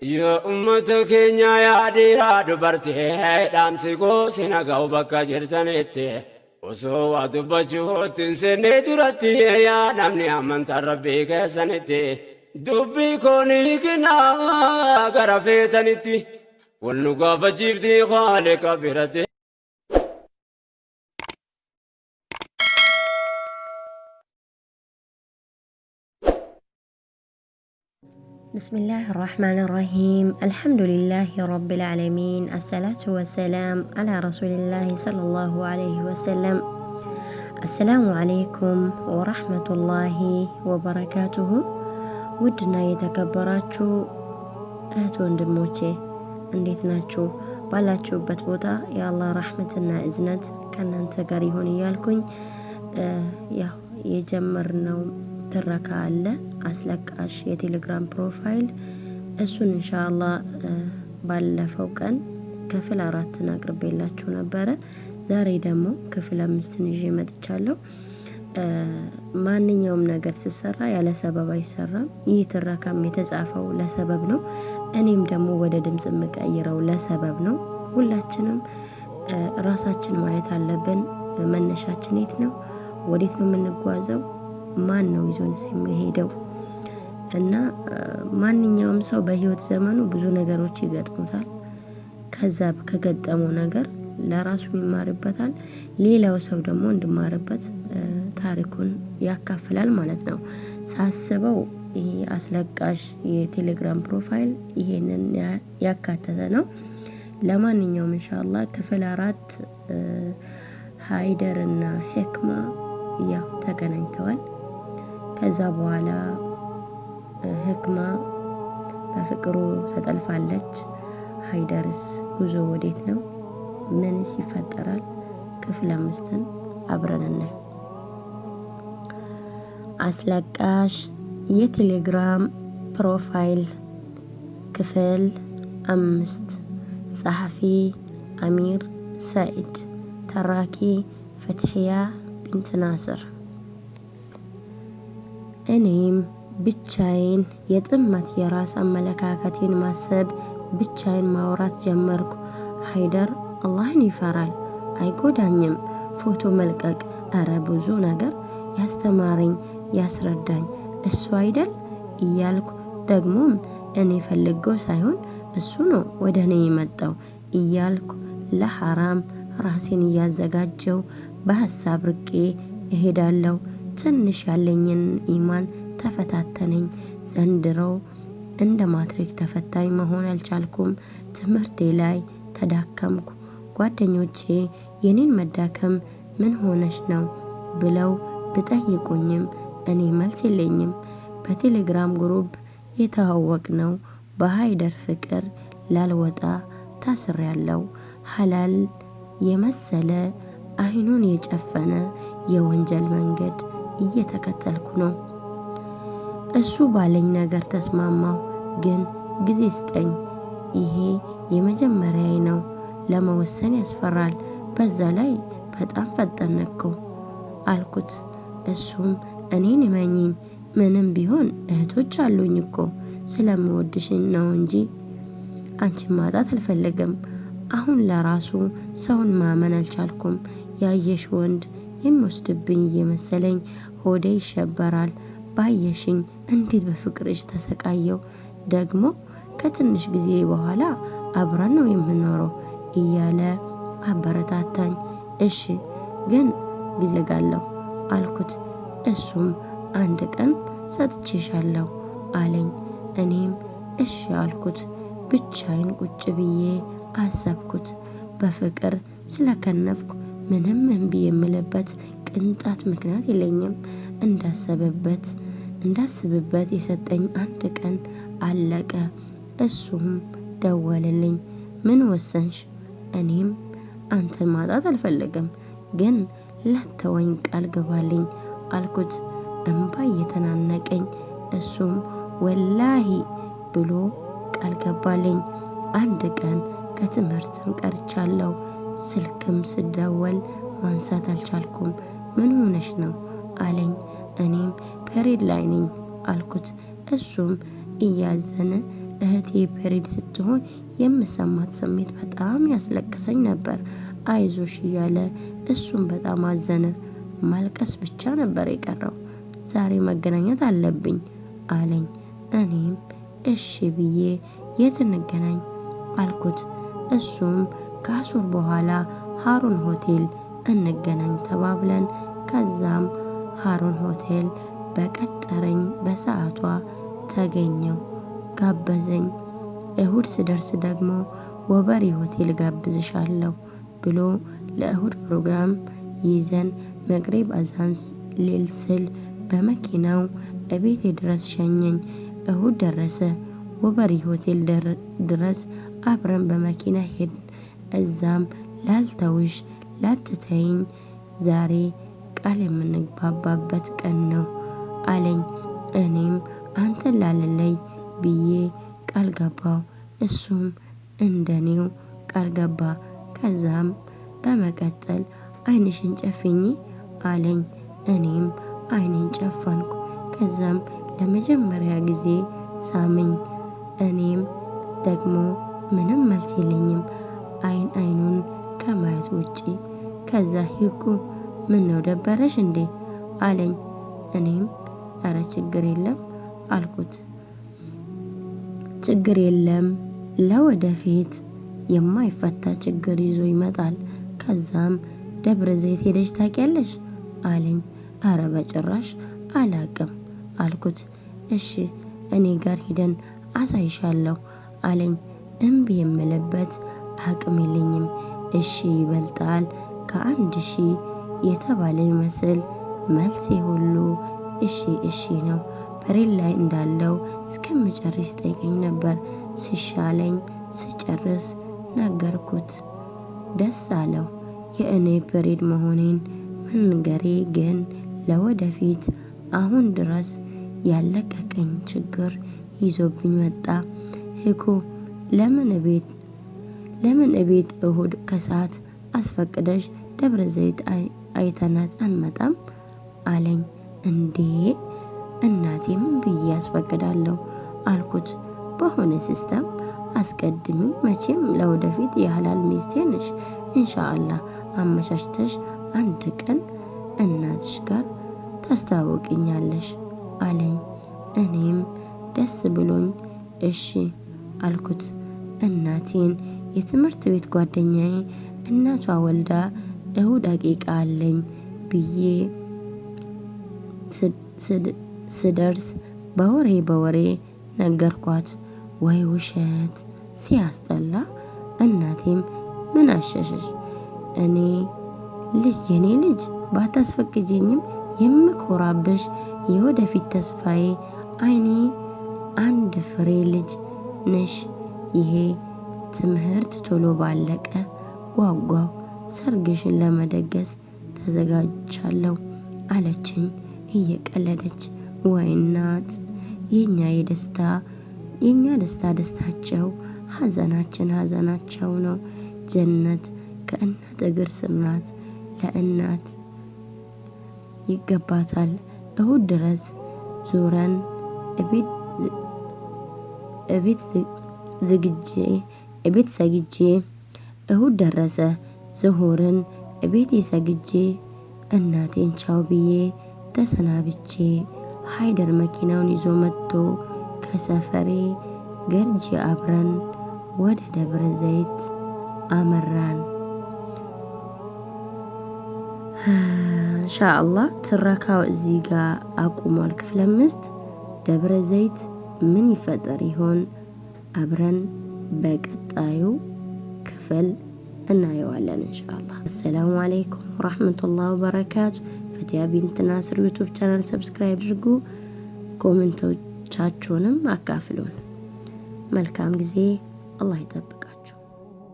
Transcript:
يا أمتك يا ديرا دبرتي دامسكو سنغاو بكا جرتنيتي وسوا دبجو تنسني درتي يا نمني أمن تربي كسنتي دبي كوني كنا غرفتنتي والنقاف جيفتي خالق برتي بسم الله الرحمن الرحيم الحمد لله رب العالمين الصلاة والسلام على رسول الله صلى الله عليه وسلم السلام عليكم ورحمة الله وبركاته ودنا يتكبراتشو أهتون دموتي انديت ناتشو بالاچو بتبوتا يا الله رحمتنا إذنت كان انت قريهون يالكوين يا يجمرنا تركا على أسلكاش የቴሌግራም ፕሮፋይል እሱን ኢንሻአላህ ባለፈው ቀን ክፍል 4 አቅርቤላችሁ ነበር። ዛሬ ደግሞ ክፍል 5 ይዤ መጥቻለሁ። ማንኛውም ነገር ሲሰራ ያለ ሰበብ አይሰራም። ይህ ትረካም የተጻፈው ለሰበብ ነው። እኔም ደግሞ ወደ ድምጽ የምቀይረው ለሰበብ ነው። ሁላችንም ራሳችን ማየት አለብን። መነሻችን የት ነው? ወዴት ነው የምንጓዘው? ማን ነው ይዞንስ የሚሄደው? እና ማንኛውም ሰው በህይወት ዘመኑ ብዙ ነገሮች ይገጥሙታል። ከዛ ከገጠመው ነገር ለራሱ ይማርበታል። ሌላው ሰው ደግሞ እንድማርበት ታሪኩን ያካፍላል ማለት ነው። ሳስበው ይሄ አስለቃሽ የቴሌግራም ፕሮፋይል ይሄንን ያካተተ ነው። ለማንኛውም ኢንሻአላህ ክፍል 4 ሃይደርና ህክማ ያው ተገናኝተዋል። ከዛ በኋላ ህክማ በፍቅሩ ተጠልፋለች። ሃይደርስ ጉዞ ወዴት ነው? ምንስ ይፈጠራል? ክፍል 5ን አብረን እናይ። አስለቃሽ የቴሌግራም ፕሮፋይል ክፍል 5 ጸሐፊ አሚር ሰዒድ ተራኪ ፈትሒያ ቢንት ናስር እኔም ብቻዬን የጥመት የራስ አመለካከቴን ማሰብ ብቻዬን ማውራት ጀመርኩ። ሃይደር አላህን ይፈራል፣ አይጎዳኝም። ፎቶ መልቀቅ አረ ብዙ ነገር ያስተማረኝ ያስረዳኝ እሱ አይደል እያልኩ ደግሞም እኔ ፈልገው ሳይሆን እሱ ነው ወደኔ የመጣው እያልኩ ለሐራም ራሴን ያዘጋጀው በሐሳብ ርቄ እሄዳለሁ። ትንሽ ያለኝን ኢማን ተፈታተነኝ። ዘንድሮ እንደ ማትሪክ ተፈታኝ መሆን አልቻልኩም። ትምህርቴ ላይ ተዳከምኩ። ጓደኞቼ የኔን መዳከም ምን ሆነሽ ነው ብለው ብጠይቁኝም እኔ መልስ የለኝም። በቴሌግራም ግሩፕ የተዋወቅነው በሃይደር ፍቅር ላልወጣ ታስሬያለሁ። ሐላል የመሰለ አይኑን የጨፈነ የወንጀል መንገድ እየተከተልኩ ነው። እሱ ባለኝ ነገር ተስማማው። ግን ጊዜ ስጠኝ፣ ይሄ የመጀመሪያዬ ነው። ለመወሰን ያስፈራል። በዛ ላይ በጣም ፈጠነኩ አልኩት። እሱም እኔን እመኚኝ፣ ምንም ቢሆን እህቶች አሉኝ እኮ ስለምወድሽ ነው እንጂ አንቺን ማጣት አልፈልግም። አሁን ለራሱ ሰውን ማመን አልቻልኩም። ያየሽ ወንድ የሚወስድብኝ እየመሰለኝ ሆዴ ይሸበራል። ባየሽኝ እንዴት በፍቅርሽ ተሰቃየው። ደግሞ ከትንሽ ጊዜ በኋላ አብረን ነው የምንኖረው እያለ አበረታታኝ። እሺ ግን ጊዜ ጋለው አልኩት። እሱም አንድ ቀን ሰጥቼሻለሁ አለኝ። እኔም እሺ አልኩት። ብቻዬን ቁጭ ብዬ አሰብኩት። በፍቅር ስለከነፍኩ ምንም እንቢ የምልበት ቅንጣት ምክንያት የለኝም። እንዳስብበት የሰጠኝ አንድ ቀን አለቀ። እሱም ደወለልኝ። ምን ወሰንሽ? እኔም አንተን ማጣት አልፈልግም፣ ግን ለተወኝ ቃል ገባልኝ አልኩት። እንባ እየተናነቀኝ እሱም ወላሂ ብሎ ቃል ገባልኝ። አንድ ቀን ከትምህርትም ቀርቻለሁ። ስልክም ስደወል ማንሳት አልቻልኩም። ምን ሆነሽ ነው አለኝ። እኔም ፔሬድ ላይ ነኝ አልኩት። እሱም እያዘነ እህቴ ፔሪድ ስትሆን የምሰማት ስሜት በጣም ያስለቅሰኝ ነበር። አይዞሽ እያለ እሱም በጣም አዘነ። ማልቀስ ብቻ ነበር የቀረው። ዛሬ መገናኘት አለብኝ አለኝ። እኔም እሺ ብዬ የት እንገናኝ አልኩት። እሱም ከአሱር በኋላ ሃሩን ሆቴል እንገናኝ ተባብለን ከዛም ሃሩን ሆቴል በቀጠረኝ በሰዓቷ ተገኘው። ጋበዘኝ። እሁድ ስደርስ ደግሞ ወበሪ ሆቴል ጋብዝሻለሁ ብሎ ለእሁድ ፕሮግራም ይዘን መግሪብ አዛን ሊል ስል በመኪናው እቤቴ ድረስ ሸኘኝ። እሁድ ደረሰ። ወበሪ ሆቴል ድረስ አብረን በመኪና ሄድን። እዛም ላልተውሽ ላትተይኝ ዛሬ ቃል የምንግባባበት ቀን ነው አለኝ። እኔም አንተን ላለለይ ብዬ ቃል ገባው። እሱም እንደኔው ቃል ገባ። ከዛም በመቀጠል አይንሽን ጨፍኝ አለኝ። እኔም አይኔን ጨፈንኩ። ከዛም ለመጀመሪያ ጊዜ ሳመኝ። እኔም ደግሞ ምንም መልስ የለኝም አይኑን ከማየት ውጪ። ከዛ ሂኩ ምን ነው ደበረሽ እንዴ አለኝ። እኔም አረ ችግር የለም አልኩት። ችግር የለም ለወደፊት የማይፈታ ችግር ይዞ ይመጣል። ከዛም ደብረ ዘይት ሄደሽ ታውቂያለሽ አለኝ። አረ በጭራሽ አላቅም አልኩት። እሺ እኔ ጋር ሄደን አሳይሻለሁ አለኝ። እምቢ የምልበት አቅም የለኝም። እሺ ይበልጣል ከ1000 የተባለ ይመስል መልሴ ሁሉ እሺ ነው። ፔሬድ ላይ እንዳለው እስከምጨርስ ጠይቀኝ ነበር። ሲሻለኝ ስጨርስ ነገርኩት። ደስ አለው። የእኔ ፔሬድ መሆኔን መንገሬ ግን ለወደፊት አሁን ድረስ ያለቀቀኝ ችግር ይዞብኝ መጣ። ሂኩ ለምን እቤት እሁድ ከሰዓት አስፈቅደሽ ደብረ ዘይት አይተናት አንመጣም አለኝ። እንዴ እናቴ ምን ብዬ አስፈቅዳለሁ አልኩት። በሆነ ሲስተም አስቀድሚ መቼም ለወደፊት የሐላል ሚስቴ ነሽ። ኢንሻአላህ አመሻሽተሽ አንድ ቀን እናትሽ ጋር ታስተዋውቂኛለሽ አለኝ። እኔም ደስ ብሎኝ እሺ አልኩት። እናቴን የትምህርት ቤት ጓደኛዬ እናቷ ወልዳ እሁድ አቂቃ አለኝ ብዬ ስደርስ በወሬ ነገርኳት። ወይ ውሸት ሲያስጠላ። እናቴም ምን አሸሸሽ የኔ ልጅ ባታስፈቅጂኝም የምኮራብሽ የወደፊት ተስፋዬ አይኔ አንድ ፍሬ ልጅ ነሽ። ይሄ ትምህርት ቶሎ ባለቀ ጓጓው ሰርግሽን ለመደገስ ተዘጋጅቻለሁ አለችኝ እየቀለደች። ወይ እናት የኛ ደስታ ደስታቸው ሐዘናቸው ነው። ጀነት ከእናት እግር ስር ናት። ለእናት ይገባታል። እሁድ ድረስ ዞረን እቤት ሰግጄ እሁድ ደረሰ። ዙሁርን እቤት ሰግጄ እናቴን ቻው ብዬ ተሰናብቼ ሃይደር መኪናውን ይዞ መጥቶ ከሰፈሬ ገርጂ አብረን ወደ ደብረ ዘይት አመራን። ኢንሻአላህ ትረካው እዚህ ጋር አቁሟል። ክፍል 5 ደብረ ዘይት ምን ይፈጠር ይሆን? አብረን በቀጣዩ ክፍል እናየዋለን ኢንሻአላህ። አሰላሙ አለይኩም ወራህመቱላሂ ወበረካቱ። ፈቲያ ቢንት ናስር ዩቲዩብ ቻናል ሰብስክራይብ አድርጉ። ኮሜንቶቻችሁንም አካፍሉን። መልካም ጊዜ። አላህ ይጠብቅ።